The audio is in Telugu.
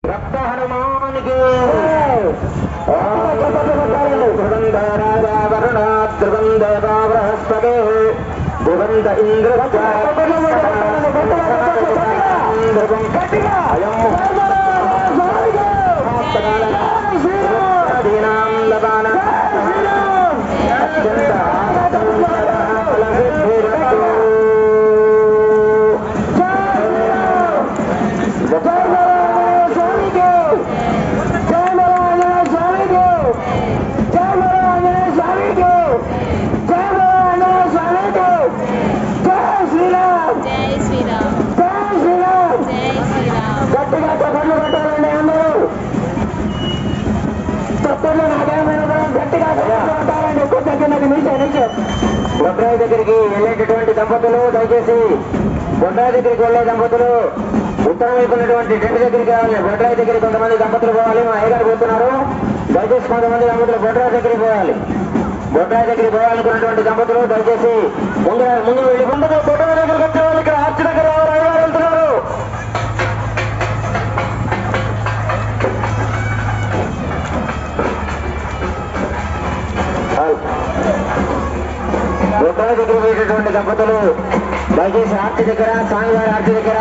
भक्त हनुमान के त्रिगंध बृहस्पति दिवंत इंद्र బొడ్రాయి దగ్గరికి వెళ్ళేటటువంటి దంపతులు దయచేసి బొడ్రాయి దగ్గరికి వెళ్లే దంపతులు ఉత్తరం వైపు ఉన్నటువంటి టెంట్ దగ్గరికి రావాలి. బొడ్రాయి దగ్గరికి కొంతమంది దంపతులు పోవాలి. మా అయ్యగారు పోతున్నారు. దయచేసి కొంతమంది దంపతులు బొడ్రాయి దగ్గరికి పోవాలి. బొడ్రాయి దగ్గరికి పోవాలనుకున్నటువంటి దంపతులు దయచేసి ముందు వెళ్ళి ముందుగా బొడ్రాయి దగ్గరికి వచ్చే వాళ్ళు ఇక్కడ ఆర్చి దగ్గర అయ్యగారు వెళ్తున్నారు. బొడ్రాయి దగ్గర పోయేటటువంటి దంపతులు దయచేసి ఆర్చి దగ్గర స్వామివారి ఆర్చి దగ్గర